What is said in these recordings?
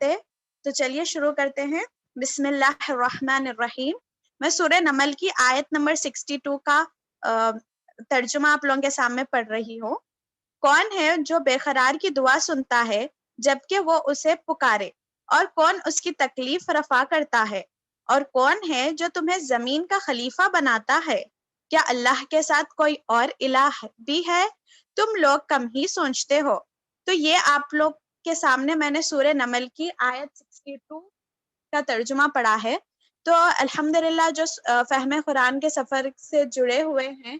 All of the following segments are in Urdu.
سکتے تو چلیے شروع کرتے ہیں۔ بسم اللہ الرحمن الرحیم۔ میں سورہ نمل کی آیت نمبر 62 کا ترجمہ آپ لوگوں کے سامنے پڑھ رہی ہوں۔ کون ہے جو بے قرار کی دعا سنتا ہے جبکہ وہ اسے پکارے، اور کون اس کی تکلیف رفع کرتا ہے، اور کون ہے جو تمہیں زمین کا خلیفہ بناتا ہے؟ کیا اللہ کے ساتھ کوئی اور الہ بھی ہے؟ تم لوگ کم ہی سوچتے ہو۔ تو یہ آپ لوگ کے سامنے میں نے سورہ نمل کی آیت 62 کا ترجمہ پڑھا ہے۔ تو الحمدللہ جو فہم قرآن کے سفر سے جڑے ہوئے ہیں،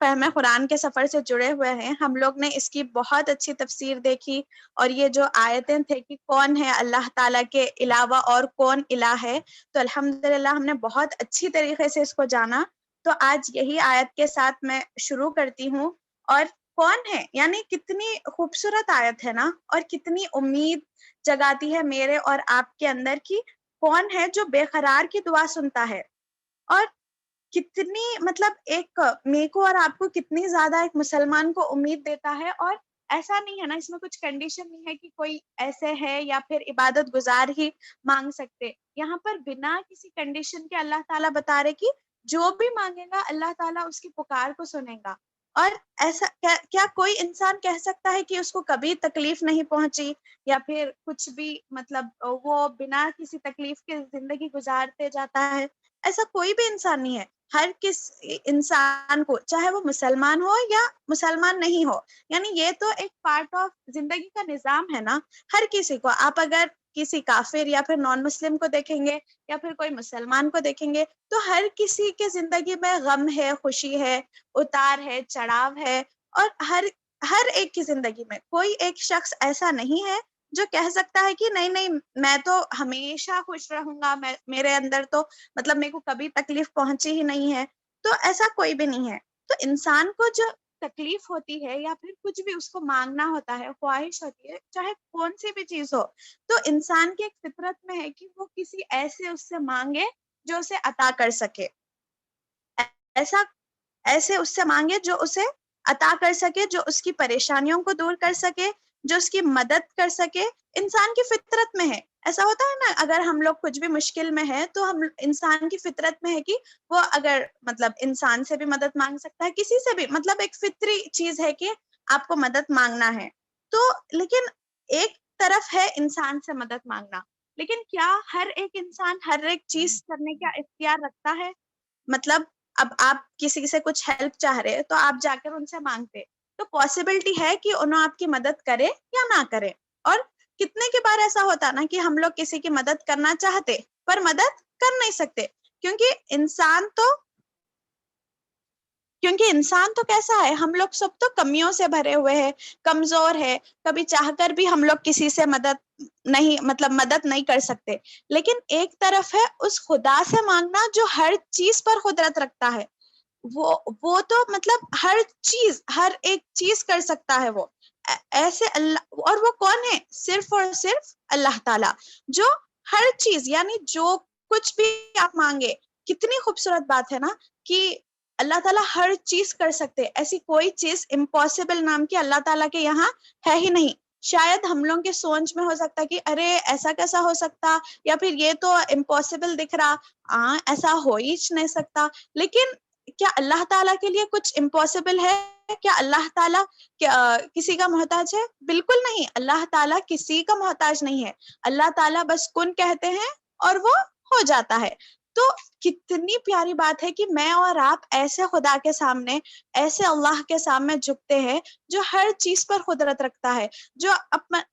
فہم قرآن کے سفر سے جڑے ہوئے ہیں، ہم لوگ نے اس کی بہت اچھی تفسیر دیکھی، اور یہ جو آیتیں تھے کہ کون ہے اللہ تعالیٰ کے علاوہ اور کون الہ ہے، تو الحمدللہ ہم نے بہت اچھی طریقے سے اس کو جانا۔ تو آج یہی آیت کے ساتھ میں شروع کرتی ہوں۔ اور کون ہے، یعنی کتنی خوبصورت آیت ہے نا، اور کتنی امید جگاتی ہے میرے اور آپ کے اندر کی کون ہے جو بے قرار کی دعا سنتا ہے، اور کتنی مطلب ایک میرے کو اور آپ کو کتنی زیادہ ایک مسلمان کو امید دیتا ہے۔ اور ایسا نہیں ہے نا، اس میں کچھ کنڈیشن نہیں ہے کہ کوئی ایسے ہے یا پھر عبادت گزار ہی مانگ سکتے۔ یہاں پر بنا کسی کنڈیشن کے اللہ تعالیٰ بتا رہے کہ جو بھی مانگے گا اللہ تعالیٰ اس کی پکار کو سنے گا۔ اور ایسا کیا کوئی انسان کہہ سکتا ہے کہ اس کو کبھی تکلیف نہیں پہنچی، یا پھر کچھ بھی مطلب وہ بنا کسی تکلیف کے زندگی گزارتے جاتا ہے؟ ایسا کوئی بھی انسان نہیں ہے۔ ہر کس انسان کو، چاہے وہ مسلمان ہو یا مسلمان نہیں ہو، یعنی یہ تو ایک پارٹ آف زندگی کا نظام ہے نا، ہر کسی کو۔ آپ اگر کسی کافر یا پھر نان مسلم کو دیکھیں گے یا پھر کوئی مسلمان کو دیکھیں گے تو ہر کسی کے زندگی میں غم ہے، خوشی ہے، اتار ہے، چڑھاؤ ہے، اور ہر ایک کی زندگی میں کوئی ایک شخص ایسا نہیں ہے جو کہہ سکتا ہے کہ نہیں نہیں میں تو ہمیشہ خوش رہوں گا، میرے اندر تو مطلب میرے کو کبھی تکلیف پہنچی ہی نہیں ہے۔ تو ایسا کوئی بھی نہیں ہے۔ تو انسان کو جو تکلیف ہوتی ہے یا پھر کچھ بھی اس کو مانگنا ہوتا ہے، خواہش ہوتی ہے، چاہے کون سی بھی چیز ہو، تو انسان کی ایک فطرت میں ہے کہ وہ کسی ایسے اس سے مانگے جو اسے عطا کر سکے، ایسے اس سے مانگے جو اسے عطا کر سکے، جو اس کی پریشانیوں کو دور کر سکے، جو اس کی مدد کر سکے۔ انسان کی فطرت میں ہے۔ ایسا ہوتا ہے نا، اگر ہم لوگ کچھ بھی مشکل میں ہے تو ہم انسان کی فطرت میں ہے کہ وہ اگر مطلب انسان سے بھی مدد مانگ سکتا ہے، کسی سے بھی، مطلب ایک فطری چیز ہے کہ آپ کو مدد مانگنا ہے۔ تو لیکن ایک طرف ہے انسان سے مدد مانگنا، لیکن کیا ہر ایک انسان ہر ایک چیز کرنے کا اختیار رکھتا ہے؟ مطلب اب آپ کسی سے کچھ ہیلپ چاہ رہے تو آپ جا کر ان سے مانگتے، تو پاسبلٹی ہے کہ انہوں آپ کی مدد کرے یا نہ کرے۔ اور کتنے کے بار ایسا ہوتا نا کہ ہم لوگ کسی کی مدد کرنا چاہتے پر مدد کر نہیں سکتے، کیونکہ انسان تو کیسا ہے، ہم لوگ سب تو کمیوں سے بھرے ہوئے ہیں، کمزور ہے، کبھی چاہ کر بھی ہم لوگ کسی سے مدد نہیں کر سکتے۔ لیکن ایک طرف ہے اس خدا سے مانگنا جو ہر چیز پر قدرت رکھتا ہے، وہ تو مطلب ہر ایک چیز کر سکتا ہے وہ ایسے اللہ۔ اور وہ کون ہے؟ صرف اور صرف اللہ تعالیٰ، جو ہر چیز، یعنی جو کچھ بھی آپ مانگے۔ کتنی خوبصورت بات ہے نا کہ اللہ تعالیٰ ہر چیز کر سکتے، ایسی کوئی چیز امپاسبل نام کی اللہ تعالیٰ کے یہاں ہے ہی نہیں۔ شاید ہم لوگوں کے سوچ میں ہو سکتا کہ ارے ایسا کیسا ہو سکتا، یا پھر یہ تو امپاسبل دکھ رہا، ایسا ہو ہی نہیں سکتا۔ لیکن کیا اللہ تعالیٰ کے لیے کچھ امپاسبل ہے؟ کیا اللہ تعالیٰ کسی کا محتاج ہے؟ بالکل نہیں، اللہ تعالیٰ کسی کا محتاج نہیں ہے۔ اللہ تعالیٰ بس کن کہتے ہیں اور وہ ہو جاتا ہے۔ تو کتنی پیاری بات ہے کہ میں اور آپ ایسے خدا کے سامنے، ایسے اللہ کے سامنے جھکتے ہیں جو ہر چیز پر قدرت رکھتا ہے، جو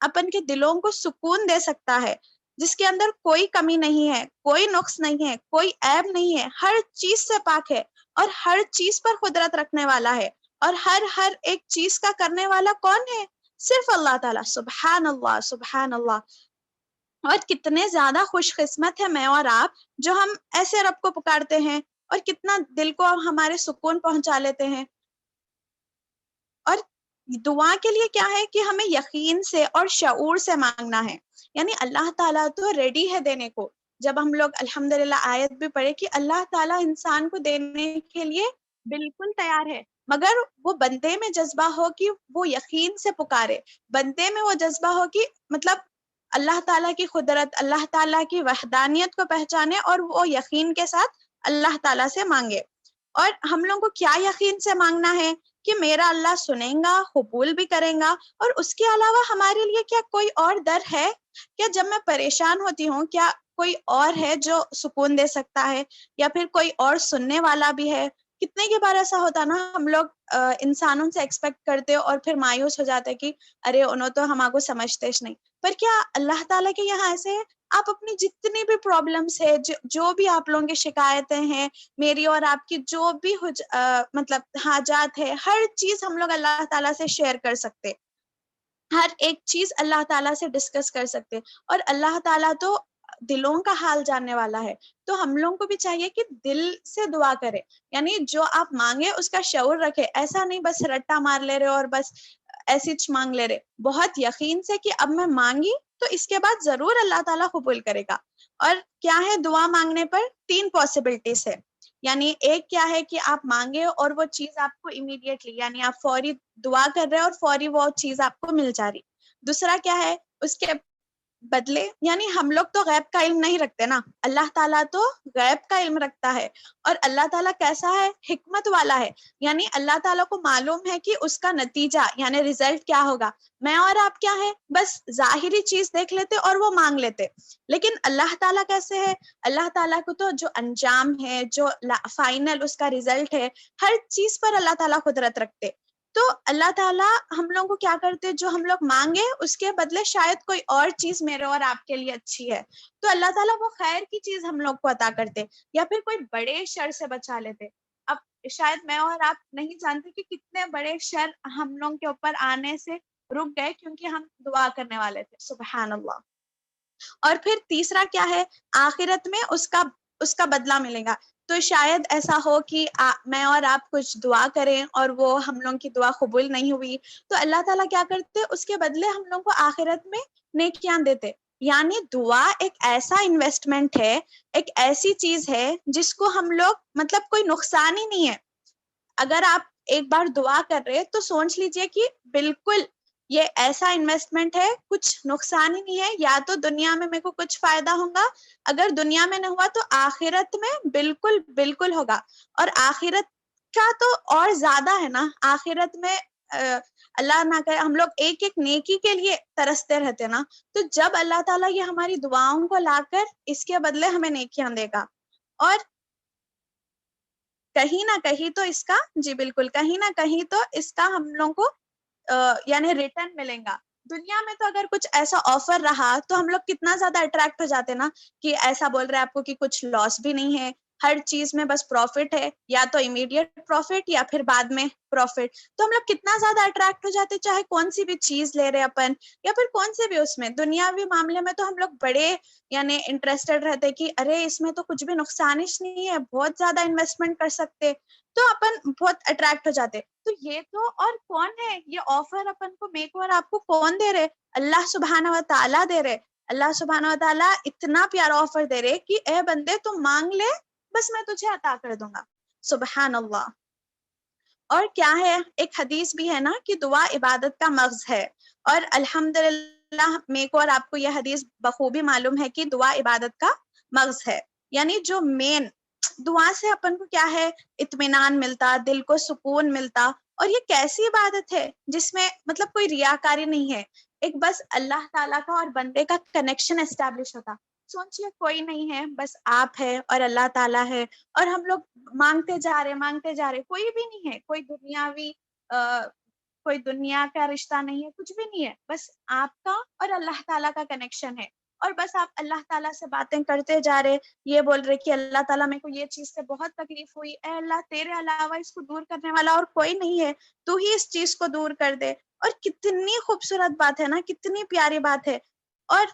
اپن کے دلوں کو سکون دے سکتا ہے، جس کے اندر کوئی کمی نہیں ہے، کوئی نقص نہیں ہے، کوئی عیب نہیں ہے، ہر چیز سے پاک ہے، اور ہر چیز پر قدرت رکھنے والا ہے۔ اور ہر ایک چیز کا کرنے والا کون ہے؟ صرف اللہ تعالیٰ۔ سبحان اللہ، سبحان اللہ۔ اور کتنے زیادہ خوش قسمت ہے میں اور آپ جو ہم ایسے رب کو پکارتے ہیں، اور کتنا دل کو ہمارے سکون پہنچا لیتے ہیں۔ اور دعا کے لیے کیا ہے کہ ہمیں یقین سے اور شعور سے مانگنا ہے، یعنی اللہ تعالیٰ تو ریڈی ہے دینے کو۔ جب ہم لوگ الحمدللہ آیت بھی پڑھے کہ اللہ تعالیٰ انسان کو دینے کے لیے بالکل تیار ہے، مگر وہ بندے میں جذبہ ہو کہ وہ یقین سے پکارے، بندے میں وہ جذبہ ہو کہ مطلب اللہ تعالیٰ کی قدرت، اللہ تعالیٰ کی وحدانیت کو پہچانے اور وہ یقین کے ساتھ اللہ تعالیٰ سے مانگے. اور ہم لوگوں کو کیا یقین سے مانگنا ہے کہ میرا اللہ سنیں گا، قبول بھی کریں گا. اور اس کے علاوہ ہمارے لیے کیا کوئی اور در ہے؟ کیا جب میں پریشان ہوتی ہوں کیا کوئی اور ہے جو سکون دے سکتا ہے، یا پھر کوئی اور سننے والا بھی ہے؟ کتنے کی بار ایسا ہوتا نا، ہم لوگ انسانوں سے ایکسپیکٹ کرتے اور پھر مایوس ہو جاتے کہ ارے انہوں تو ہم کو سمجھتے نہیں. پر کیا اللہ تعالیٰ کے یہاں ایسے ہے؟ آپ اپنی جتنی بھی پرابلمس ہے، جو بھی آپ لوگوں کی شکایتیں ہیں، میری اور آپ کی جو بھی مطلب حاجات ہے، ہر چیز ہم لوگ اللہ تعالیٰ سے شیئر کر سکتے، ہر ایک چیز اللہ تعالیٰ سے ڈسکس کر سکتے. اور اللہ تعالیٰ تو دلوں کا حال جاننے والا ہے. تو ہم لوگوں کو بھی چاہیے کہ دل سے دعا کرے، یعنی جو آپ مانگے اس کا شعور رکھے. ایسا نہیں بس رٹا مار لے رہے اور بس ایسی مانگ لے رہے، بہت یقین سے کہ اب میں مانگی تو اس کے بعد ضرور اللہ تعالیٰ قبول کرے گا. اور کیا ہے دعا مانگنے پر 3 پاسبلٹیز ہے. یعنی ایک کیا ہے کہ آپ مانگے اور وہ چیز آپ کو امیڈیٹلی، یعنی آپ فوری دعا کر رہے اور فوری وہ چیز آپ کو مل جا رہی. دوسرا کیا ہے اس کے بدلے، یعنی ہم لوگ تو غیب کا علم نہیں رکھتے نا، اللہ تعالیٰ تو غیب کا علم رکھتا ہے. اور اللہ تعالیٰ کیسا ہے؟ حکمت والا ہے. یعنی اللہ تعالیٰ کو معلوم ہے کہ اس کا نتیجہ یعنی ریزلٹ کیا ہوگا. میں اور آپ کیا ہے بس ظاہری چیز دیکھ لیتے اور وہ مانگ لیتے، لیکن اللہ تعالیٰ کیسے ہے؟ اللہ تعالیٰ کو تو جو انجام ہے، جو فائنل اس کا ریزلٹ ہے، ہر چیز پر اللہ تعالیٰ قدرت رکھتے. تو اللہ تعالیٰ ہم لوگوں کو کیا کرتے، جو ہم لوگ مانگے اس کے بدلے شاید کوئی اور چیز میرے اور آپ کے لیے اچھی ہے، تو اللہ تعالیٰ وہ خیر کی چیز ہم لوگ کو عطا کرتے، یا پھر کوئی بڑے شر سے بچا لیتے. اب شاید میں اور آپ نہیں جانتے کہ کتنے بڑے شر ہم لوگ کے اوپر آنے سے رک گئے کیونکہ ہم دعا کرنے والے تھے. سبحان اللہ. اور پھر تیسرا کیا ہے؟ آخرت میں اس کا بدلہ ملے گا. تو شاید ایسا ہو کہ میں اور آپ کچھ دعا کریں اور وہ ہم لوگوں کی دعا قبول نہیں ہوئی، تو اللہ تعالیٰ کیا کرتے اس کے بدلے ہم لوگوں کو آخرت میں نیکیاں دیتے. یعنی دعا ایک ایسا انویسٹمنٹ ہے، ایک ایسی چیز ہے جس کو ہم لوگ مطلب کوئی نقصان ہی نہیں ہے. اگر آپ ایک بار دعا کر رہے تو سوچ لیجئے کہ بالکل یہ ایسا انویسٹمنٹ ہے، کچھ نقصان ہی نہیں ہے. یا تو دنیا میں میرے کو کچھ فائدہ ہوگا، اگر دنیا میں نہ ہوا تو آخرت میں بالکل بالکل ہوگا. اور آخرت کا تو اور زیادہ ہے نا. آخرت میں اللہ نہ کرے ہم لوگ ایک ایک نیکی کے لیے ترستے رہتے نا، تو جب اللہ تعالیٰ یہ ہماری دعاؤں کو لا کر اس کے بدلے ہمیں نیکیاں دے گا، اور کہیں نہ کہیں تو اس کا جی بالکل کہیں نہ کہیں تو اس کا ہم لوگوں کو یعنی ریٹرن ملیں گا. دنیا میں تو اگر کچھ ایسا آفر رہا تو ہم لوگ کتنا زیادہ اٹریکٹ ہو جاتے نا کہ ایسا بول رہے آپ کو کہ کچھ لاس بھی نہیں ہے، ہر چیز میں بس پروفٹ ہے، یا تو امیڈیٹ پروفٹ یا پھر بعد میں پروفٹ. تو ہم لوگ کتنا زیادہ اٹریکٹ ہو جاتے، چاہے کون سی بھی چیز لے رہے اپن، یا پھر کون سے بھی اس میں دنیاوی معاملے میں تو ہم لوگ بڑے یعنی انٹرسٹڈ رہتے کہ ارے اس میں تو کچھ بھی نقصانش نہیں ہے، بہت زیادہ انویسٹمنٹ کر سکتے، تو اپن بہت اٹریکٹ ہو جاتے. تو یہ تو اور کون ہے یہ آفر اپن کو میرے کو اور آپ کو کون دے رہے؟ اللہ سبحانہ و تعالیٰ دے رہے. اللہ سبحانہ و تعالیٰ اتنا پیارا آفر دے رہے کہ اے بندے تم مانگ لے بس میں تجھے عطا کر دوں گا. سبحان اللہ. اور کیا ہے ایک حدیث بھی ہے نا کہ دعا عبادت کا مغز ہے، اور الحمدللہ میرے کو اور آپ کو یہ حدیث بخوبی معلوم ہے کہ دعا عبادت کا مغز ہے. یعنی جو مین دعا سے اپن کو کیا ہے اطمینان ملتا، دل کو سکون ملتا. اور یہ کیسی عبادت ہے جس میں مطلب کوئی ریاکاری نہیں ہے، ایک بس اللہ تعالیٰ کا اور بندے کا کنیکشن اسٹیبلش ہوتا. سوچئے کوئی نہیں ہے، بس آپ ہے اور اللہ تعالیٰ ہے، اور ہم لوگ مانگتے جا رہے، کوئی بھی نہیں ہے، کوئی دنیا کا رشتہ نہیں ہے، کچھ بھی نہیں ہے، بس آپ کا اور اللہ تعالیٰ کا کنیکشن ہے. اور بس آپ اللہ تعالیٰ سے باتیں کرتے جا رہے، یہ بول رہے کہ اللہ تعالیٰ میرے کو یہ چیز سے بہت تکلیف ہوئی، اے اللہ تیرے علاوہ اس کو دور کرنے والا اور کوئی نہیں ہے، تو ہی اس چیز کو دور کر دے. اور کتنی خوبصورت بات ہے نا، کتنی پیاری بات ہے. اور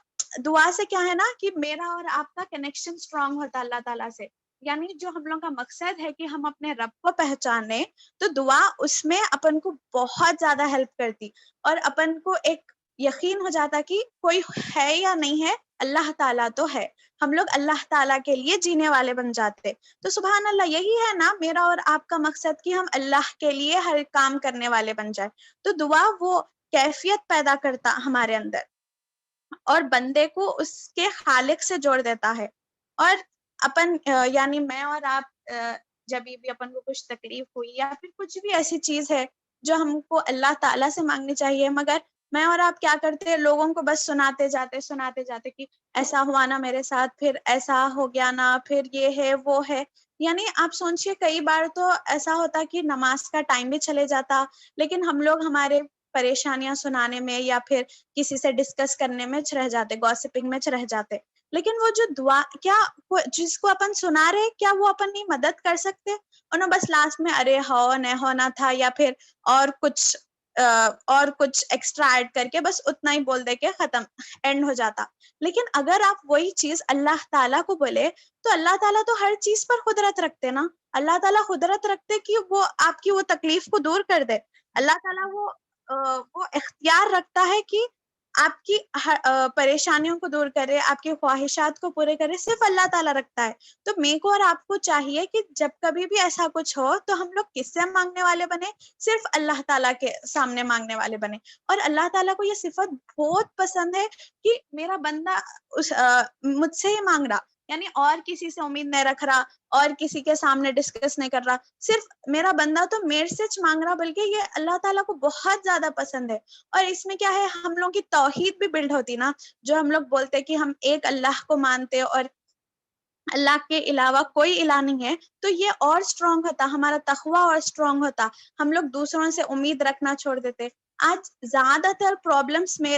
دعا سے کیا ہے نا کہ میرا اور آپ کا کنیکشن اسٹرانگ ہوتا اللہ تعالیٰ سے. یعنی جو ہم لوگ کا مقصد ہے کہ ہم اپنے رب کو پہچانے، تو دعا اس میں اپن کو بہت زیادہ ہیلپ کرتی، اور اپن کو ایک یقین ہو جاتا کہ کوئی ہے یا نہیں ہے، اللہ تعالیٰ تو ہے. ہم لوگ اللہ تعالیٰ کے لیے جینے والے بن جاتے. تو سبحان اللہ یہی ہے نا میرا اور آپ کا مقصد کہ ہم اللہ کے لیے ہر کام کرنے والے بن جائے. تو دعا وہ کیفیت پیدا کرتا ہمارے اندر. اور بندے کو اس کے خالق سے جوڑ دیتا ہے. اور اپن یعنی میں اور آپ جب بھی اپن کو کچھ تکلیف ہوئی یا پھر کچھ بھی ایسی چیز ہے جو ہم کو اللہ تعالیٰ سے مانگنی چاہیے، مگر میں اور آپ کیا کرتے ہیں، لوگوں کو بس سناتے جاتے کہ ایسا ہوا نا میرے ساتھ، پھر ایسا ہو گیا نا، پھر یہ ہے وہ ہے. یعنی آپ سوچئے کئی بار تو ایسا ہوتا کہ نماز کا ٹائم بھی چلے جاتا، لیکن ہم لوگ ہمارے پریشانیاں سنانے میں یا پھر کسی سے ڈسکس کرنے میں رہ جاتے، گوسپنگ میں رہ جاتے. لیکن وہ جو دعا، کیا جس کو اپن سنا رہے، کیا وہ اپنی مدد کر سکتے؟ انہوں بس لاسٹ میں ارے ہو نہیں ہونا تھا یا پھر اور کچھ ایکسٹرا ایڈ کر کے بس اتنا ہی بول دے کے ختم، اینڈ ہو جاتا. لیکن اگر آپ وہی چیز اللہ تعالیٰ کو بولے تو اللہ تعالیٰ تو ہر چیز پر قدرت رکھتے نا. اللہ تعالیٰ قدرت رکھتے کہ وہ آپ کی وہ تکلیف کو دور کر دے. اللہ تعالیٰ وہ اختیار رکھتا ہے کہ آپ کی پریشانیوں کو دور کرے، آپ کی خواہشات کو پورے کرے، صرف اللہ تعالیٰ رکھتا ہے. تو میرے کو اور آپ کو چاہیے کہ جب کبھی بھی ایسا کچھ ہو تو ہم لوگ کس سے مانگنے والے بنے؟ صرف اللہ تعالیٰ کے سامنے مانگنے والے بنے. اور اللہ تعالیٰ کو یہ صفت بہت پسند ہے کہ میرا بندہ مجھ سے ہی مانگ رہا، یعنی اور کسی سے امید نہیں رکھ رہا، اور کسی کے سامنے ڈسکس نہیں کر رہا، صرف میرا بندہ تو میرے سے مانگ رہا. بلکہ یہ اللہ تعالیٰ کو بہت زیادہ پسند ہے. اور اس میں کیا ہے، ہم لوگ کی توحید بھی بلڈ ہوتی نا، جو ہم لوگ بولتے کہ ہم ایک اللہ کو مانتے اور اللہ کے علاوہ کوئی الہ نہیں ہے، تو یہ اور اسٹرانگ ہوتا، ہمارا تقویٰ اور اسٹرانگ ہوتا، ہم لوگ دوسروں سے امید رکھنا چھوڑ دیتے. آج زیادہ تر پرابلمس میں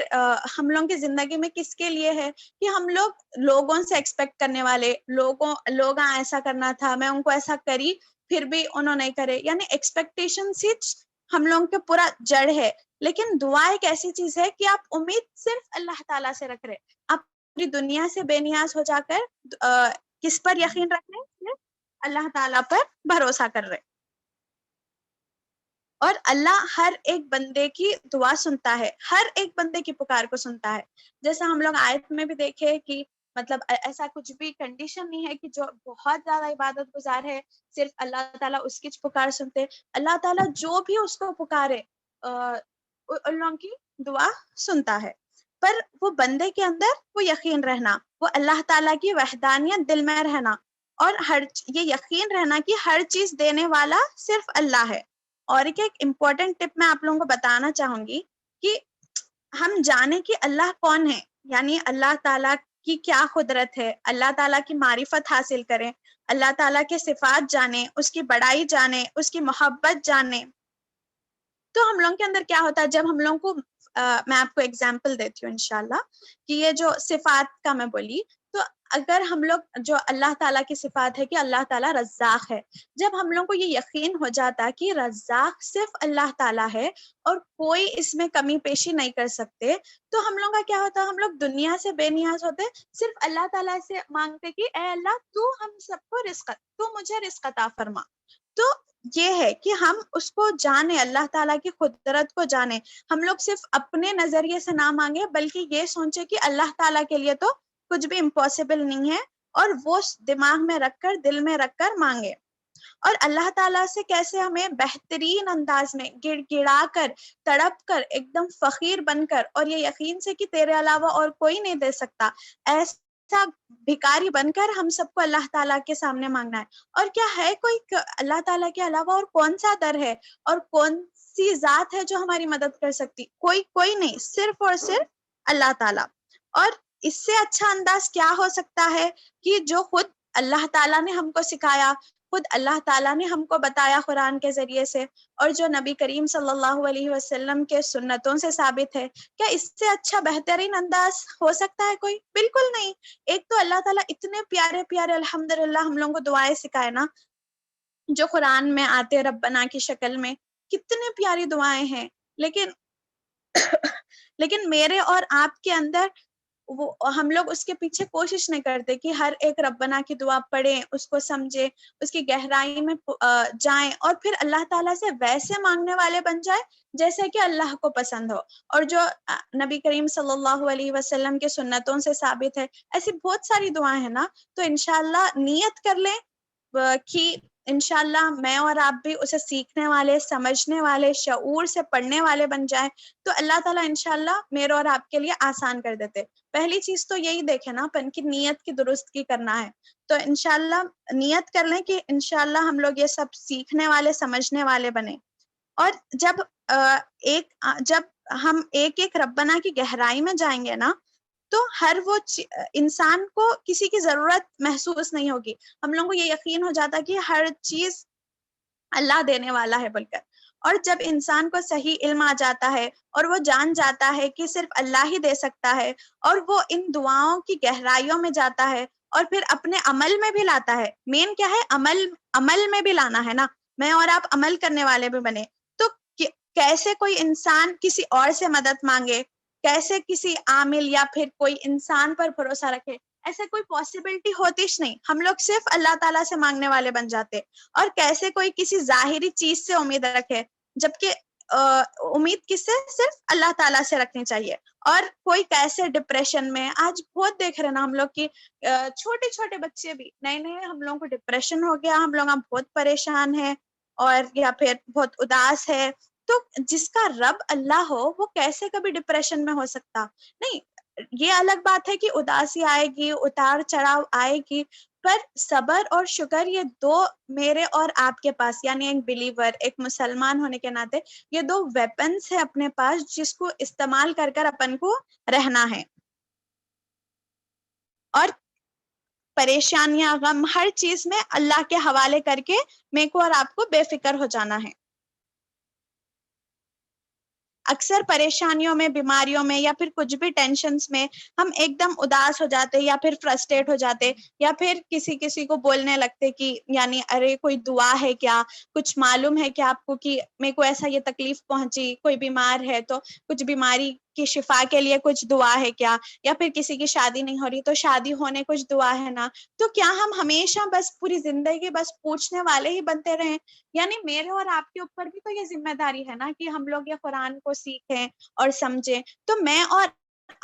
ہم لوگوں کی زندگی میں کس کے لیے ہے کہ ہم لوگوں سے ایکسپیکٹ کرنے والے، لوگ ایسا کرنا تھا، میں ان کو ایسا کری پھر بھی انہوں نہیں کرے، یعنی ایکسپیکٹیشن ہی ہم لوگوں کے پورا جڑ ہے. لیکن دعا ایک ایسی چیز ہے کہ آپ امید صرف اللہ تعالیٰ سے رکھ رہے، آپ پوری دنیا سے بے نیاز ہو جا کر کس پر یقین رکھ رہے؟ صرف اللہ تعالیٰ پر بھروسہ کر رہے. اور اللہ ہر ایک بندے کی دعا سنتا ہے، ہر ایک بندے کی پکار کو سنتا ہے. جیسا ہم لوگ آیت میں بھی دیکھے کہ مطلب ایسا کچھ بھی کنڈیشن نہیں ہے کہ جو بہت زیادہ عبادت گزار ہے صرف اللہ تعالیٰ اس کی پکار سنتے. اللہ تعالیٰ جو بھی اس کو پکارے ان لوگوں کی دعا سنتا ہے. پر وہ بندے کے اندر وہ یقین رہنا، وہ اللہ تعالیٰ کی وحدانیت دل میں رہنا، اور یہ یقین رہنا کہ ہر چیز دینے والا صرف اللہ ہے. اور ایک امپورٹنٹ ٹپ میں آپ لوگوں کو بتانا چاہوں گی کہ ہم جانیں کہ اللہ کون ہے، یعنی اللہ تعالیٰ کی کیا قدرت ہے، اللہ تعالیٰ کی معرفت حاصل کریں، اللہ تعالیٰ کے صفات جانیں، اس کی بڑائی جانیں، اس کی محبت جانیں. تو ہم لوگوں کے اندر کیا ہوتا ہے جب ہم لوگوں کو میں آپ کو ایگزامپل دیتی ہوں انشاءاللہ کہ یہ جو صفات کا میں بولی، تو اگر ہم لوگ جو اللہ تعالیٰ کی صفات ہے کہ اللہ تعالیٰ رزاق ہے، جب ہم لوگوں کو یہ یقین ہو جاتا کہ رزاق صرف اللہ تعالیٰ ہے اور کوئی اس میں کمی پیشی نہیں کر سکتے، تو ہم لوگوں کا کیا ہوتا ہے، ہم لوگ دنیا سے بے نیاز ہوتے، صرف اللہ تعالیٰ سے مانگتے کہ اے اللہ تو ہم سب کو تو مجھے رزق عطا فرما. تو یہ ہے کہ ہم اس کو جانے، اللہ تعالیٰ کی قدرت کو جانے. ہم لوگ صرف اپنے نظریے سے نہ مانگے، بلکہ یہ سوچے کہ اللہ تعالیٰ کے لیے تو کچھ بھی امپاسبل نہیں ہے، اور وہ دماغ میں رکھ کر، دل میں رکھ کر مانگے. اور اللہ تعالیٰ سے کیسے ہمیں بہترین انداز میں گڑ گڑا کر، تڑپ کر، ایک دم فقیر بن کر، اور یہ یقین سے کہ تیرے علاوہ اور کوئی نہیں دے سکتا، ایسا بھکاری بن کر ہم سب کو اللہ تعالیٰ کے سامنے مانگنا ہے. اور کیا ہے کوئی اللہ تعالیٰ کے علاوہ اور کون سا در ہے اور کون سی ذات ہے جو ہماری مدد کر سکتی؟ کوئی نہیں، صرف اور صرف اللہ تعالیٰ. اور اس سے اچھا انداز کیا ہو سکتا ہے کہ جو خود اللہ تعالیٰ نے ہم کو سکھایا، خود اللہ تعالیٰ نے ہم کو بتایا قرآن کے ذریعے سے، اور جو نبی کریم صلی اللہ علیہ وسلم کے سنتوں سے ثابت ہے. کیا اس سے اچھا بہترین انداز ہو سکتا ہے کوئی؟ بالکل نہیں. ایک تو اللہ تعالیٰ اتنے پیارے پیارے الحمدللہ ہم لوگوں کو دعائیں سکھائے نا، جو قرآن میں آتے ربنا کی شکل میں، کتنے پیاری دعائیں ہیں. لیکن میرے اور آپ کے اندر ہم لوگ اس کے پیچھے کوشش نہیں کرتے کہ ہر ایک ربنا کی دعا پڑھیں، اس کو سمجھیں، اس کی گہرائی میں جائیں، اور پھر اللہ تعالیٰ سے ویسے مانگنے والے بن جائیں جیسے کہ اللہ کو پسند ہو، اور جو نبی کریم صلی اللہ علیہ وسلم کے سنتوں سے ثابت ہے. ایسی بہت ساری دعائیں ہیں نا. تو انشاءاللہ نیت کر لیں کہ انشاءاللہ میں اور آپ بھی اسے سیکھنے والے، سمجھنے والے، شعور سے پڑھنے والے بن جائیں تو اللہ تعالیٰ انشاءاللہ میرے اور آپ کے لیے آسان کر دیتے۔ پہلی چیز تو یہی دیکھیں نا اپن کی نیت کی درستگی کرنا ہے، تو انشاءاللہ نیت کر لیں کہ انشاءاللہ ہم لوگ یہ سب سیکھنے والے، سمجھنے والے بنے۔ اور جب ہم ایک ایک ربنا کی گہرائی میں جائیں گے نا تو ہر وہ انسان کو کسی کی ضرورت محسوس نہیں ہوگی، ہم لوگوں کو یہ یقین ہو جاتا کہ ہر چیز اللہ دینے والا ہے بول کر۔ اور جب انسان کو صحیح علم آ جاتا ہے اور وہ جان جاتا ہے کہ صرف اللہ ہی دے سکتا ہے، اور وہ ان دعاؤں کی گہرائیوں میں جاتا ہے اور پھر اپنے عمل میں بھی لاتا ہے، مین کیا ہے عمل میں بھی لانا ہے نا، میں اور آپ عمل کرنے والے بھی بنے، تو کیسے کوئی انسان کسی اور سے مدد مانگے، کیسے کسی عامل یا پھر کوئی انسان پر بھروسہ رکھے، ایسے کوئی پاسبلٹی ہوتیش نہیں، ہم لوگ صرف اللہ تعالیٰ سے مانگنے والے بن جاتے۔ اور کیسے کوئی کسی ظاہری چیز سے امید رکھے، جبکہ امید کس سے؟ صرف اللہ تعالیٰ سے رکھنی چاہیے۔ اور کوئی کیسے ڈپریشن میں، آج بہت دیکھ رہے نا ہم لوگ کی چھوٹے چھوٹے بچے بھی نئے ہم لوگوں کو ڈپریشن ہو گیا، ہم لوگ بہت پریشان ہیں اور یا پھر بہت اداس ہے، تو جس کا رب اللہ ہو وہ کیسے کبھی ڈپریشن میں ہو سکتا؟ نہیں، یہ الگ بات ہے کہ اداسی آئے گی، اتار چڑھاؤ آئے گی، پر صبر اور شکر یہ دو میرے اور آپ کے پاس، یعنی ایک بلیور، ایک مسلمان ہونے کے ناطے یہ دو ویپنز ہیں اپنے پاس جس کو استعمال کر کر اپن کو رہنا ہے۔ اور پریشانیاں، غم، ہر چیز میں اللہ کے حوالے کر کے میرے کو اور آپ کو بے فکر ہو جانا ہے۔ اکثر پریشانیوں میں، بیماریوں میں یا پھر کچھ بھی ٹینشنز میں ہم ایک دم اداس ہو جاتے یا پھر فرسٹریٹ ہو جاتے، یا پھر کسی کو بولنے لگتے کہ یعنی ارے کوئی دعا ہے کیا، کچھ معلوم ہے کہ آپ کو کہ میرے کو ایسا یہ تکلیف پہنچی، کوئی بیمار ہے تو کچھ بیماری کی شفا کے لیے کچھ دعا ہے کیا، یا پھر کسی کی شادی نہیں ہو رہی تو شادی ہونے کچھ دعا ہے نا۔ تو کیا ہم ہمیشہ بس پوری زندگی بس پوچھنے والے ہی بنتے رہیں؟ یعنی میرے اور آپ کے اوپر بھی تو یہ ذمہ داری ہے نا کہ ہم لوگ یہ قرآن کو سیکھیں اور سمجھیں۔ تو میں اور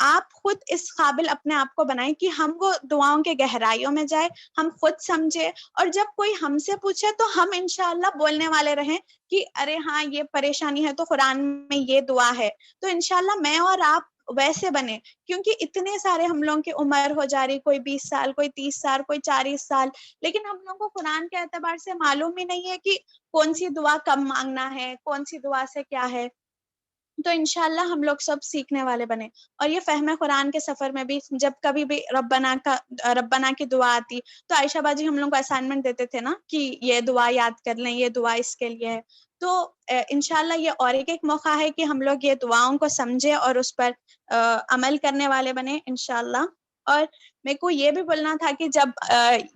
آپ خود اس قابل اپنے آپ کو بنائیں کہ ہم وہ دعاؤں کے گہرائیوں میں جائیں، ہم خود سمجھیں، اور جب کوئی ہم سے پوچھے تو ہم انشاءاللہ بولنے والے رہیں کہ ارے ہاں یہ پریشانی ہے تو قرآن میں یہ دعا ہے۔ تو انشاءاللہ میں اور آپ ویسے بنے، کیونکہ اتنے سارے ہم لوگوں کی عمر ہو جا رہی، کوئی 20 سال، کوئی 30 سال، کوئی 40 سال، لیکن ہم لوگوں کو قرآن کے اعتبار سے معلوم ہی نہیں ہے کہ کون سی دعا کب مانگنا ہے، کون سی دعا سے کیا ہے۔ تو انشاءاللہ ہم لوگ سب سیکھنے والے بنے۔ اور یہ فہم قرآن کے سفر میں بھی جب کبھی بھی ربنا کی دعا آتی تو عائشہ باجی ہم لوگ کو اسائنمنٹ دیتے تھے نا کہ یہ دعا یاد کر لیں، یہ دعا اس کے لیے ہے۔ تو انشاءاللہ یہ اور ایک موقع ہے کہ ہم لوگ یہ دعاؤں کو سمجھے اور اس پر عمل کرنے والے بنے انشاءاللہ۔ اور میرے کو یہ بھی بولنا تھا کہ جب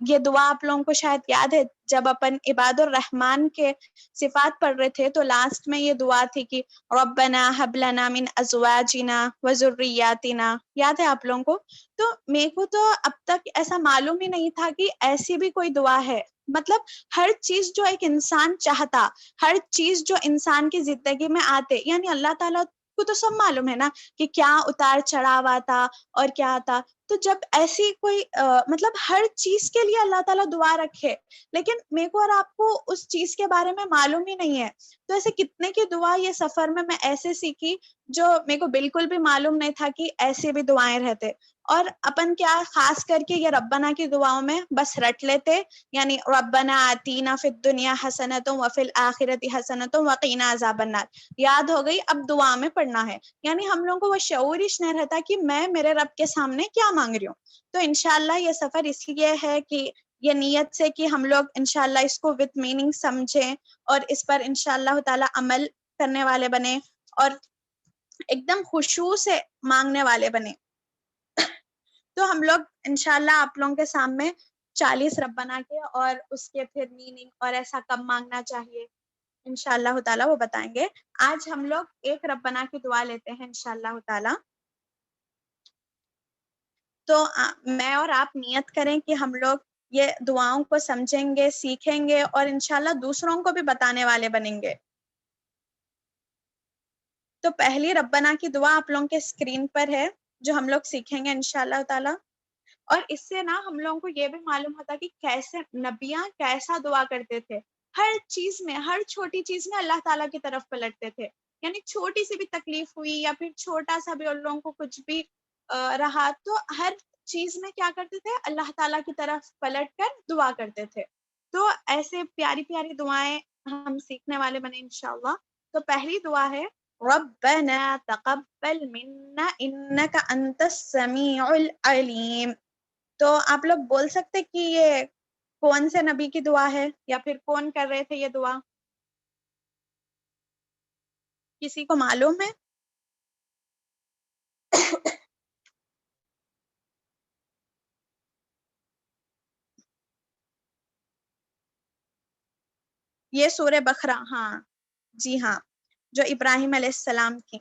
یہ دعا آپ لوگوں کو شاید یاد ہے، جب اپن عباد الرحمن کے صفات پڑھ رہے تھے تو لاسٹ میں یہ دعا تھی کہ ربنا هب لنا من ازواجنا وذریاتنا، یاد ہے آپ لوگوں کو؟ تو میرے کو تو اب تک ایسا معلوم ہی نہیں تھا کہ ایسی بھی کوئی دعا ہے۔ مطلب ہر چیز جو ایک انسان چاہتا، ہر چیز جو انسان کی زندگی میں آتے، یعنی اللہ تعالیٰ کو تو سب معلوم ہے نا کہ کیا اتار چڑھاو آتا اور کیا آتا۔ تو جب ایسی کوئی مطلب ہر چیز کے لیے اللہ تعالیٰ دعا رکھے، لیکن میرے کو اور آپ کو اس چیز کے بارے میں معلوم ہی نہیں ہے، تو ایسے کتنے کی دعا یہ سفر میں ایسے سیکھی جو میرے کو بالکل بھی معلوم نہیں تھا کہ ایسے بھی دعائیں رہتے۔ اور اپن کیا خاص کر کے یہ ربنا کی دعاؤں میں بس رٹ لیتے، یعنی ربنا آتینا فی الدنیا حسنۃ وفی الآخرۃ حسنۃ وقینا عذاب النار، یاد ہو گئی، اب دعا میں پڑھنا ہے۔ یعنی ہم لوگوں کو وہ شعور ہی نہیں رہتا کہ میں میرے رب کے سامنے کیا مانگ رہی ہوں۔ تو انشاءاللہ یہ سفر اس لیے ہے کہ یہ نیت سے کہ ہم لوگ انشاءاللہ اس کو وتھ میننگ سمجھیں اور اس پر انشاءاللہ تعالی عمل کرنے والے بنے اور ایک دم خشوع سے مانگنے والے بنے۔ تو ہم لوگ انشاءاللہ آپ لوگوں کے سامنے 40 ربنا کے اور اس کے پھر میننگ اور ایسا کب مانگنا چاہیے انشاءاللہ تعالی وہ بتائیں گے۔ آج ہم لوگ ایک ربنا کی دعا لیتے ہیں انشاءاللہ تعالی۔ تو میں اور آپ نیت کریں کہ ہم لوگ یہ دعاؤں کو سمجھیں گے، سیکھیں گے اور انشاءاللہ دوسروں کو بھی بتانے والے بنیں گے۔ تو پہلی ربنا کی دعا آپ لوگوں کے اسکرین پر ہے جو ہم لوگ سیکھیں گے انشاءاللہ تعالی۔ اور اس سے نا ہم لوگوں کو یہ بھی معلوم ہوتا کہ کیسے نبیاں کیسا دعا کرتے تھے، ہر چیز میں، ہر چھوٹی چیز میں اللہ تعالیٰ کی طرف پلٹتے تھے. یعنی چھوٹی سی بھی تکلیف ہوئی یا پھر چھوٹا سا بھی ان لوگوں کو کچھ بھی رہا تو ہر چیز میں کیا کرتے تھے، اللہ تعالیٰ کی طرف پلٹ کر دعا کرتے تھے. تو ایسے پیاری پیاری دعائیں ہم سیکھنے والے بنے انشاءاللہ. تو پہلی دعا ہے ربنا تقبل منا انک انت السمیع العلیم. تو آپ لوگ بول سکتے کہ یہ کون سے نبی کی دعا ہے یا پھر کون کر رہے تھے یہ دعا؟ کسی کو معلوم ہے؟ یہ سورہ بقرہ، ہاں جی ہاں، جو ابراہیم علیہ السلام کی.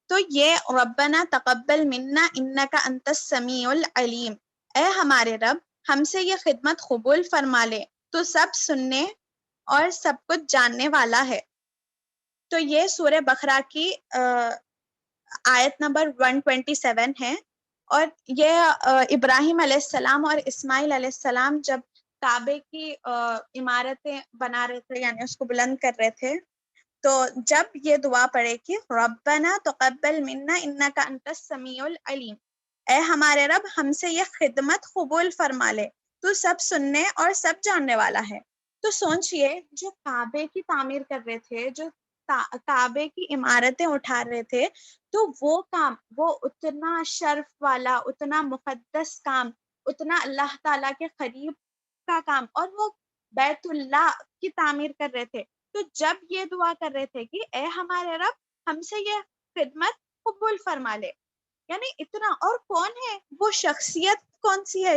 تو یہ ربنا تقبل منا انک انت السمیع العلیم، اے ہمارے رب ہم سے یہ خدمت قبول فرما لے، تو سب سننے اور سب کچھ جاننے والا ہے. تو یہ سورہ بقرہ کی آیت نمبر 127 ہے. اور یہ ابراہیم علیہ السلام اور اسماعیل علیہ السلام جب کعبے کی عمارتیں بنا رہے تھے، یعنی اس کو بلند کر رہے تھے، تو جب یہ دعا پڑھے کہ ربنا تقبل منا انک انت السمیع العلیم، اے ہمارے رب ہم سے یہ خدمت قبول فرما لے، تو سب سننے اور سب جاننے والا ہے. تو سوچئے جو کعبے کی تعمیر کر رہے تھے، جو کعبے کی عمارتیں اٹھا رہے تھے، تو وہ کام، وہ اتنا شرف والا، اتنا مقدس کام، اتنا اللہ تعالیٰ کے قریب کا کام، اور وہ بیت اللہ کی تعمیر کر رہے تھے. تو جب یہ دعا کر رہے تھے کہ اے ہمارے رب ہم سے یہ خدمت قبول فرما لے، یعنی اتنا. اور کون ہے وہ شخصیت، کون سی ہے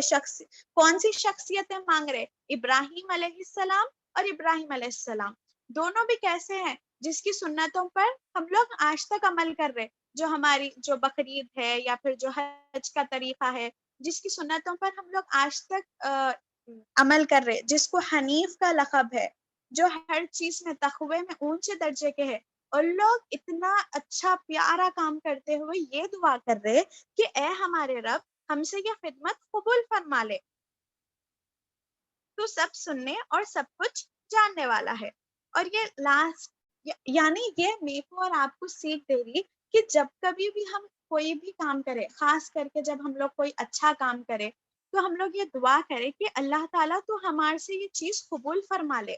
کون سی شخصیتیں مانگ رہے؟ ابراہیم علیہ السلام اور ابراہیم علیہ السلام دونوں بھی کیسے ہیں؟ جس کی سنتوں پر ہم لوگ آج تک عمل کر رہے، جو ہماری جو بقرعید ہے یا پھر جو حج کا طریقہ ہے، جس کی سنتوں پر ہم لوگ آج تک عمل کر رہے، جس کو حنیف کا لقب ہے، جو ہر چیز میں تقوی میں اونچے درجے کے ہے، اور لوگ اتنا اچھا پیارا کام کرتے ہوئے یہ دعا کر رہے کہ اے ہمارے رب ہم سے یہ خدمت قبول فرما لے، تو سب سننے اور سب کچھ جاننے والا ہے. اور یہ لاسٹ، یعنی یہ میرے کو اور آپ کو سیکھ دے رہی کہ جب کبھی بھی ہم کوئی بھی کام کرے، خاص کر کے جب ہم لوگ کوئی اچھا کام کرے، تو ہم لوگ یہ دعا کرے کہ اللہ تعالیٰ تو ہمارے سے یہ چیز قبول فرما لے.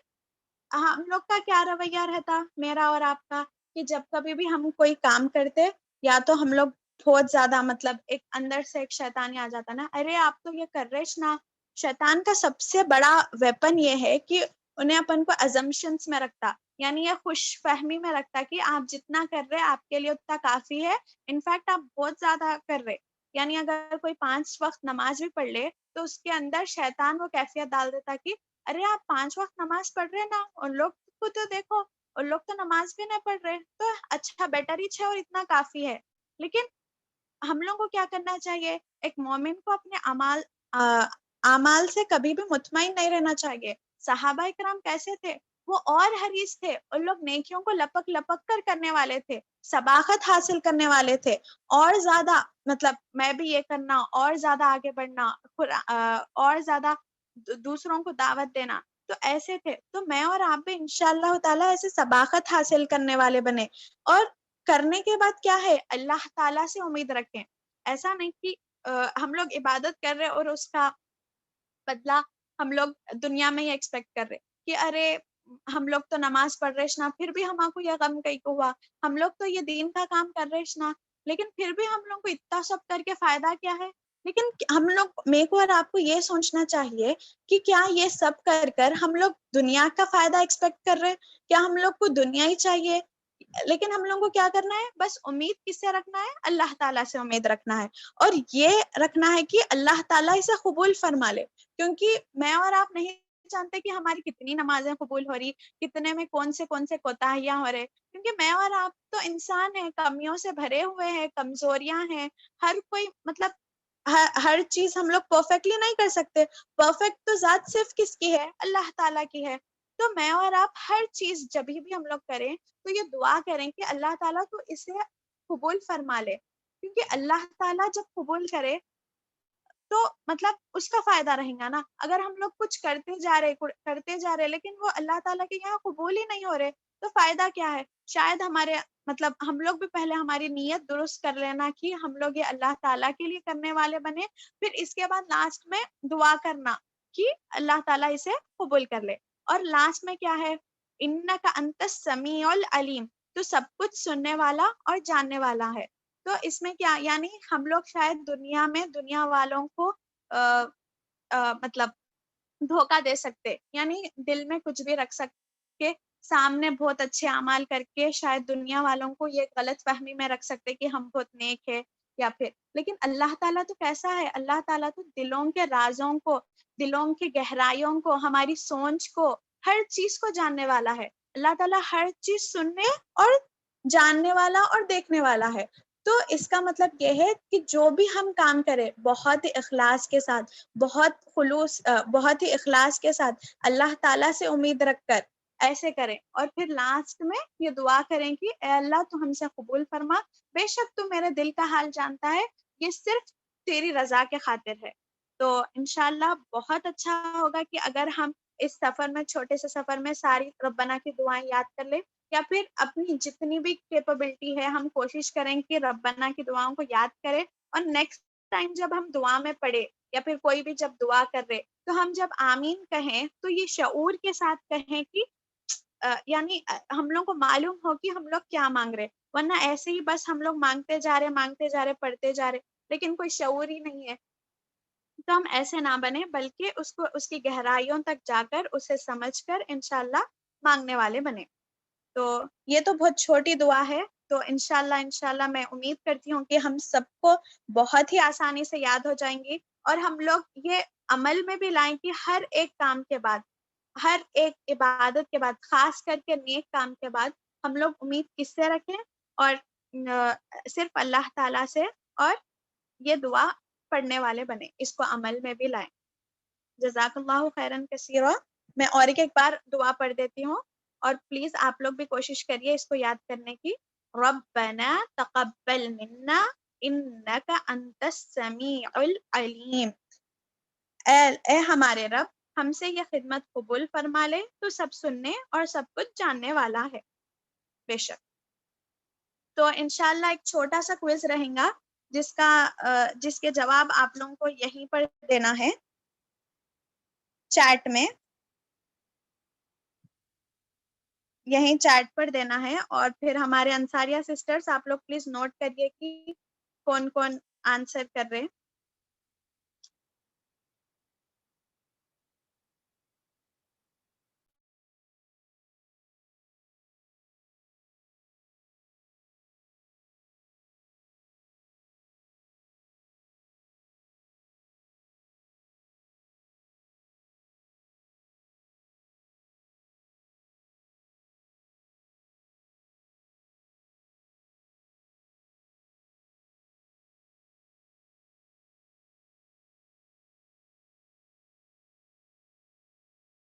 ہم لوگ کا کیا رویہ رہتا، میرا اور آپ کا، کہ جب کبھی بھی ہم کوئی کام کرتے، یا تو ہم لوگ بہت زیادہ مطلب ایک اندر سے ایک شیطانی آ جاتا نا، ارے آپ تو یہ کر رہے نا. شیطان کا سب سے بڑا ویپن یہ ہے کہ انہیں اپن کو ازمپشنز میں رکھتا، یعنی یہ خوش فہمی میں رکھتا کہ آپ جتنا کر رہے آپ کے لیے اتنا کافی ہے، انفیکٹ آپ بہت زیادہ کر رہے. یعنی اگر کوئی 5 وقت نماز بھی پڑھ لے تو اس کے اندر شیطان وہ کیفیت ڈال دیتا کہ ارے آپ 5 وقت نماز پڑھ رہے نا، ان لوگ کو تو دیکھو، ان لوگ تو نماز بھی نہیں پڑھ رہے، تو اچھا بیٹر ہی ہے اور اتنا کافی ہے. لیکن ہم لوگوں کو کیا کرنا چاہیے؟ ایک مومن کو اپنے اعمال سے کبھی بھی مطمئن نہیں رہنا چاہیے. صحابہ اکرام کیسے تھے؟ وہ اور حریص تھے، ان لوگ نیکیوں کو لپک لپک کر کرنے والے تھے، سباقت حاصل کرنے والے تھے، اور زیادہ مطلب میں بھی یہ کرنا، اور زیادہ آگے بڑھنا، اور زیادہ دوسروں کو دعوت دینا. تو ایسے تھے. تو میں اور آپ بھی انشاءاللہ تعالیٰ ایسے سباقت حاصل کرنے والے بنے، اور کرنے کے بعد کیا ہے، اللہ تعالیٰ سے امید رکھیں. ایسا نہیں کہ ہم لوگ عبادت کر رہے اور اس کا بدلہ ہم لوگ دنیا میں ہی ایکسپیکٹ کر رہے کہ ارے ہم لوگ تو نماز پڑھ رہے نا، پھر بھی ہم کو یہ غم کئی کو ہوا، ہم لوگ تو یہ دین کا کام کر رہے نا، لیکن پھر بھی ہم لوگ کو اتنا سب کر کے فائدہ کیا ہے؟ لیکن ہم لوگ، میرے کو اور آپ کو یہ سوچنا چاہیے کہ کیا یہ سب کر کر ہم لوگ دنیا کا فائدہ ایکسپیکٹ کر رہے؟ کیا ہم لوگ کو دنیا ہی چاہیے؟ لیکن ہم لوگوں کو کیا کرنا ہے؟ بس امید کس سے رکھنا ہے؟ اللہ تعالیٰ سے امید رکھنا ہے، اور یہ رکھنا ہے کہ اللہ تعالیٰ اسے قبول فرما لے. کیونکہ میں اور آپ نہیں جانتے کہ ہماری کتنی نمازیں قبول ہو رہی، کتنے میں کون سے کوتاہیاں ہو رہے. کیونکہ میں اور آپ تو انسان ہیں، کمیوں سے بھرے ہوئے ہیں، کمزوریاں ہیں. ہر کوئی مطلب ہر چیز ہم لوگ پرفیکٹلی نہیں کر سکتے. پرفیکٹ تو ذات صرف کس کی ہے؟ اللہ تعالیٰ کی ہے. تو میں اور آپ ہر چیز جب بھی ہم لوگ کریں تو یہ دعا کریں کہ اللہ تعالیٰ تو اسے قبول فرما لے. کیونکہ اللہ تعالیٰ جب قبول کرے تو مطلب اس کا فائدہ رہے گا نا. اگر ہم لوگ کچھ کرتے جا رہے لیکن وہ اللہ تعالیٰ کے یہاں قبول ہی نہیں ہو رہے تو فائدہ کیا ہے. شاید ہمارے مطلب ہم لوگ بھی پہلے ہماری نیت درست کر لینا کہ ہم لوگ یہ اللہ تعالیٰ کے لیے کرنے والے بنے, پھر اس کے بعد لاسٹ میں دعا کرنا کہ اللہ تعالیٰ اسے قبول کر لے. اور لاسٹ میں کیا ہے, انک انت السمیع العلیم, تو سب کچھ سننے والا اور جاننے والا ہے. تو اس میں کیا یعنی ہم لوگ شاید دنیا میں دنیا والوں کو مطلب دھوکہ دے سکتے, یعنی دل میں کچھ بھی رکھ سکتے, سامنے بہت اچھے اعمال کر کے شاید دنیا والوں کو یہ غلط فہمی میں رکھ سکتے کہ ہم بہت نیک ہے یا پھر, لیکن اللہ تعالیٰ تو کیسا ہے, اللہ تعالیٰ تو دلوں کے رازوں کو, دلوں کی گہرائیوں کو, ہماری سوچ کو, ہر چیز کو جاننے والا ہے. اللہ تعالیٰ ہر چیز سننے اور جاننے والا اور دیکھنے والا ہے. تو اس کا مطلب یہ ہے کہ جو بھی ہم کام کریں بہت ہی اخلاص کے ساتھ, بہت ہی اخلاص کے ساتھ اللہ تعالیٰ سے امید رکھ کر ایسے کریں, اور پھر لاسٹ میں یہ دعا کریں کہ اے اللہ تو ہم سے قبول فرما, بے شک تو میرے دل کا حال جانتا ہے, یہ صرف تیری رضا کے خاطر ہے. تو انشاءاللہ بہت اچھا ہوگا کہ اگر ہم اس سفر میں, چھوٹے سے سفر میں, ساری ربنا کی دعائیں یاد کر لیں, یا پھر اپنی جتنی بھی کیپبلٹی ہے ہم کوشش کریں کہ ربنا کی دعاؤں کو یاد کریں, اور نیکسٹ ٹائم جب ہم دعا میں پڑھے یا پھر کوئی بھی جب دعا کر رہے تو ہم جب آمین کہیں تو یہ شعور کے ساتھ کہیں کہ یعنی ہم لوگ کو معلوم ہو کہ ہم لوگ کیا مانگ رہے, ورنہ ایسے ہی بس ہم لوگ مانگتے جا رہے پڑھتے جا رہے لیکن کوئی شعور ہی نہیں ہے. تو ہم ایسے نہ بنے, بلکہ اس کو اس کی گہرائیوں تک جا کر اسے سمجھ کر انشاءاللہ مانگنے والے بنے. تو یہ تو بہت چھوٹی دعا ہے, تو انشاءاللہ میں امید کرتی ہوں کہ ہم سب کو بہت ہی آسانی سے یاد ہو جائیں گی, اور ہم لوگ یہ عمل میں بھی لائیں کہ ہر ایک کام کے بعد, ہر ایک عبادت کے بعد, خاص کر کے نیک کام کے بعد ہم لوگ امید کس سے رکھیں, اور صرف اللہ تعالیٰ سے, اور یہ دعا پڑھنے والے بنے, اس کو عمل میں بھی لائیں. جزاک اللہ خیرن کثیرا. میں اور ایک بار دعا پڑھ دیتی ہوں, اور پلیز آپ لوگ بھی کوشش کریے اس کو یاد کرنے کی. ربنا تقبل منا انک انت السمیع العلیم, اے ہمارے رب ہم سے یہ خدمت قبول فرما لے, تو سب سننے اور سب کچھ جاننے والا ہے بے شک. تو انشاءاللہ ایک چھوٹا سا کوئز رہے گا جس کے جواب آپ لوگوں کو یہیں پر دینا ہے چیٹ میں, یہیں چیٹ پر دینا ہے, اور پھر ہمارے انصاریہ سسٹرز آپ لوگ پلیز نوٹ کریے کہ کون کون آنسر کر رہے.